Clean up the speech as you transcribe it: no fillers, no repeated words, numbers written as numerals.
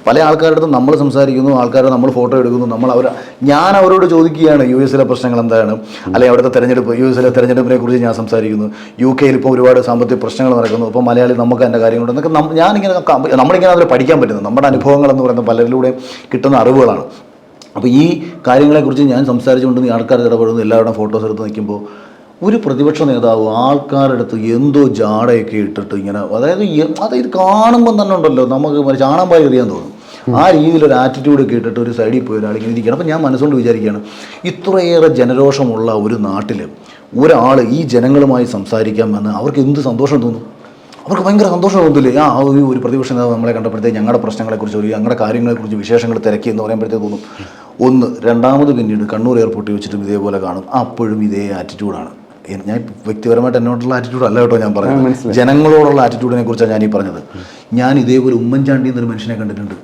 പല ആൾക്കാരുടെ അടുത്ത് നമ്മൾ സംസാരിക്കുന്നു, ആൾക്കാരെ നമ്മൾ ഫോട്ടോ എടുക്കുന്നു, ഞാൻ അവരോട് ചോദിക്കുകയാണ് യു എസിലെ പ്രശ്നങ്ങൾ എന്താണ്, അല്ലെങ്കിൽ അവിടുത്തെ തെരഞ്ഞെടുപ്പ്, യു എസിലെ തെരഞ്ഞെടുപ്പിനെ കുറിച്ച് ഞാൻ സംസാരിക്കുന്നു, യു കെയിൽ ഇപ്പോൾ ഒരുപാട് സാമ്പത്തിക പ്രശ്നങ്ങൾ നടക്കുന്നു, അപ്പോൾ മലയാളി നമുക്ക് എൻ്റെ കാര്യങ്ങളുണ്ട് എന്നൊക്കെ നമ്മളിങ്ങനെ അതിൽ പഠിക്കാൻ പറ്റുന്നു. നമ്മുടെ അനുഭവങ്ങൾ എന്ന് പറയുന്നത് പലരിലൂടെയും കിട്ടുന്ന അറിവുകളാണ്. അപ്പോൾ ഈ കാര്യങ്ങളെക്കുറിച്ച് ഞാൻ സംസാരിച്ചുകൊണ്ട് ഈ ആൾക്കാർ ഇടപെടുന്നു, എല്ലാവരുടെയും ഫോട്ടോസ് എടുത്ത് നിൽക്കുമ്പോൾ ഒരു പ്രതിപക്ഷ നേതാവ് ആൾക്കാരുടെ അടുത്ത് എന്തോ ജാടയൊക്കെ ഇട്ടിട്ട് ഇങ്ങനെ, അതായത് കാണുമ്പം തന്നെ ഉണ്ടല്ലോ നമുക്ക് ചാണാമ്പായി എറിയാൻ തോന്നും. ആ രീതിയിലൊരു ആറ്റിറ്റ്യൂഡൊക്കെ ഇട്ടിട്ട് ഒരു സൈഡിൽ പോയി ഒരാൾ ഇങ്ങനെ ഇരിക്കുകയാണ്. അപ്പം ഞാൻ മനസ്സുകൊണ്ട് വിചാരിക്കുകയാണ്, ഇത്രയേറെ ജനരോഷമുള്ള ഒരു നാട്ടിൽ ഒരാൾ ഈ ജനങ്ങളുമായി സംസാരിക്കാമെന്ന് അവർക്ക് എന്ത് സന്തോഷം തോന്നും? അവർക്ക് ഭയങ്കര സന്തോഷം തോന്നില്ലേ? ഒരു പ്രതിപക്ഷ നേതാവ് നമ്മളെ കണ്ടപ്പോഴത്തേക്ക് ഞങ്ങളുടെ പ്രശ്നങ്ങളെക്കുറിച്ച്, ഞങ്ങളുടെ കാര്യങ്ങളെക്കുറിച്ച് വിശേഷങ്ങൾ തിരക്കി എന്ന് പറയുമ്പോഴത്തേക്ക് തോന്നും. ഒന്ന്. രണ്ടാമത് പിന്നീട് കണ്ണൂർ എയർപോർട്ടിൽ വെച്ചിട്ടും ഇതേപോലെ കാണും, അപ്പോഴും ഇതേ ആറ്റിറ്റ്യൂഡാണ്. ഞാൻ വ്യക്തിപരമായിട്ട് എന്നോടുള്ള ആറ്റിറ്റ്യൂഡ് അല്ല കേട്ടോ ഞാൻ പറഞ്ഞത്, ജനങ്ങളോടുള്ള ആറ്റിറ്റ്യൂഡിനെ കുറിച്ചാണ് ഞാൻ ഈ പറഞ്ഞത്. ഞാൻ ഇതേപോലെ ഉമ്മൻചാണ്ടി എന്നൊരു മനുഷ്യനെ കണ്ടിട്ടുണ്ട്.